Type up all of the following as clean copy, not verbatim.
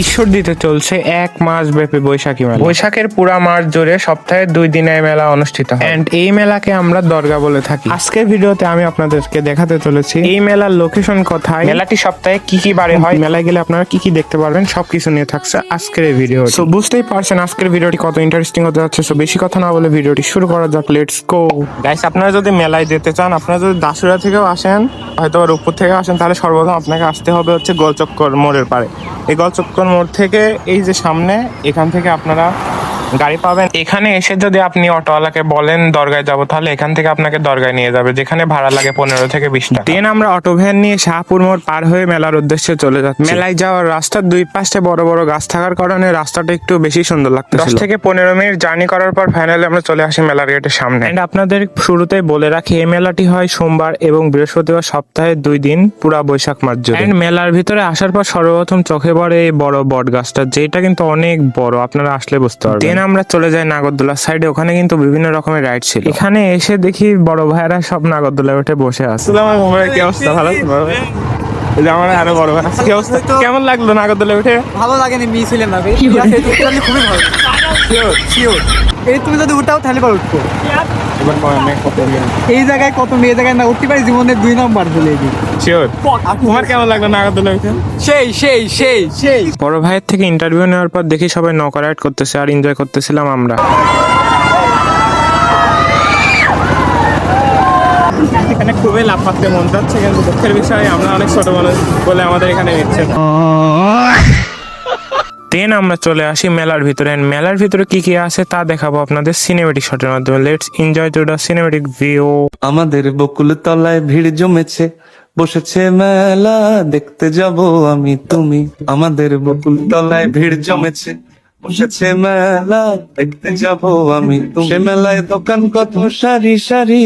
ঈশ্বরদীতে চলছে 1 মাস ব্যাপী বৈশাখী মেলা। বৈশাখের পুরা মাস জুড়ে সপ্তাহে 2 দিনে মেলা অনুষ্ঠিত হয় এন্ড এই মেলাকে আমরা দরগা বলে থাকি। আজকের ভিডিওতে আমি আপনাদেরকে দেখাতে চলেছি এই মেলার লোকেশন কোথায়, মেলাটি সপ্তাহে কি কি বারে হয়, মেলায় গেলে আপনারা কি কি দেখতে পারবেন, সবকিছু নিয়ে থাকছে আজকের এই ভিডিও। সো বুঝতেই পারছেন আজকের ভিডিওটি কত ইন্টারেস্টিং হতে যাচ্ছে। সো বেশি কথা না বলে ভিডিওটি শুরু করা যাক। Let's go guys. আপনারা যদি মেলায় যেতে চান, আপনারা যদি দাসুরা থেকেও আসেন, হয়তো রূপপুর থেকে আসেন, তাহলে সর্বপ্রথম আপনাকে আসতে হবে হচ্ছে গোলচক্কর মোড়ের পারে। এই গোলচক্কর মোড় থেকে এই যে সামনে, এখান থেকে আপনারা গাড়ি পাবেন। এখানে এসে যদি আপনি অটোওয়ালাকে বলেন দরগায় যাব, তাহলে এখান থেকে আপনাকে দরগায় নিয়ে যাবে, যেখানে ভাড়া লাগে 15 থেকে 20 টাকা। দেন আমরা অটো ভ্যান নিয়ে শাহপুর মোড় পার হয়ে মেলার উদ্দেশ্যে চলে যাচ্ছি। মেলায় যাওয়ার রাস্তার দুই পাশে বড় বড় গাছ থাকার কারণে রাস্তাটা একটু বেশি সুন্দর লাগতেছিল। 10 থেকে 15 মিনিট জার্নি করার পর ফাইনালি আমরা চলে আসি মেলার গেটের সামনে। এন্ড আপনাদের শুরুতেই বলে রাখি, এই মেলাটি হয় সোমবার এবং বৃহস্পতিবার, সপ্তাহে 2 দিন, পুরা বৈশাখ মাস জুড়ে। এন্ড মেলার ভিতরে আসার পর সর্বপ্রথম চোখে পড়ে এই বড় বট গাছটা, যেটা কিন্তু অনেক বড়, আপনারা আসলে বুঝতে পারবেন। দেন আমরা চলে যাই নাগরদোলার সাইডে, ওখানে কিন্তু বিভিন্ন রকমের রাইড ছিল। এখানে এসে দেখি বড় ভাইয়েরা সব নাগরদোলায় উঠে বসে আছে। কি অবস্থা? ভালো আমার আরো বড় ভাই, কি অবস্থা? কেমন লাগলো নাগরদোলায় উঠে? ভালো লাগেনি, মিস হইলেন না ভাই। খুবই ভালো। শিওর এই তুমি যদি উঠাও তাহলে পর উঠবো। এই জায়গায় কত মেয়ে জায়গায় না উঠতে পারি, জীবনের 2 নম্বর বলে দিই। শিওর। তোমার কেমন লাগলো নাগরদোলায় উঠে? সেই বড় ভাইয়ের থেকে ইন্টারভিউ নেওয়ার পর দেখি সবাই নৌকা রাইড করতেছে আর এনজয় করতেছিলাম আমরা। এখানে খুবই লাভ পাচ্ছে মন যাচ্ছে, কিন্তু দুঃখের বিষয় আমরা অনেক ছোট মানুষ বলে আমাদের এখানে নিচ্ছে না। দেন আমরা চলে আসি মেলার ভিতরে। মেলার ভিতরে কি কি আছে তা দেখাবো আপনাদের সিনেমেটিক শটের মাধ্যমে। Let's enjoy to the cinematic view. আমাদের বকুল তলায় ভিড় জমেছে, বসেছে মেলা দেখতে যাব আমি তুমি। আমাদের বকুল তলায় ভিড় জমেছে, বসেছে মেলা দেখতে যাব আমি তুমি। সে মেলায় দোকান কত সারি সারি।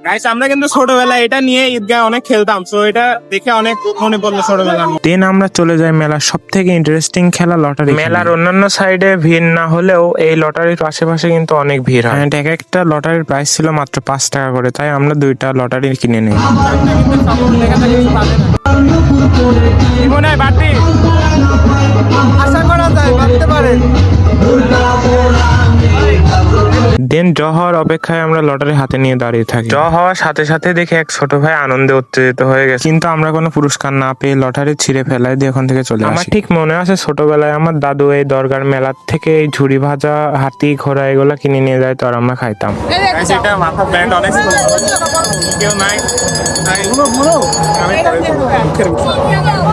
গাইস, আমরা কিন্তু ছোটবেলায় এটা নিয়ে ঈদগায় অনেক খেলতাম, সো এটা দেখে অনেক মনে পড়লো ছোটবেলার। দেন আমরা চলে যাই মেলার সব থেকে ইন্টারেস্টিং খেলা লটারি। মেলার অন্যান্য সাইডে ভিড় না হলেও এই লটারির আশেপাশে কিন্তু অনেক ভিড় হয়। এক একটা লটারির প্রাইস ছিল মাত্র 5 টাকা করে, তাই আমরা 2টা লটারি কিনে নিই। আশা করা যায় ভাবতে পারেন। দেন ড্র হওয়ার অপেক্ষায় আমরা লটারি হাতে নিয়ে দাঁড়িয়ে থাকি। ড্র হওয়ার সাথে সাথে দেখে এক ছোট ভাই আনন্দে উত্তেজিত হয়ে গেছে, কিন্তু আমরা কোনো পুরস্কার না পেয়ে লটারি ছিঁড়ে ফেলাই দিয়ে ওখান থেকে চলে আসি। আমার ঠিক মনে আছে ছোটবেলায় আমার দাদু এই দরগার মেলার থেকে এই ঝুড়ি ভাজা, হাতি, ঘোড়া এগুলা কিনে নিয়ে যায়, তো আর আমরা খাইতাম। মাথা ব্যান্ড অনেক কেউ নাই।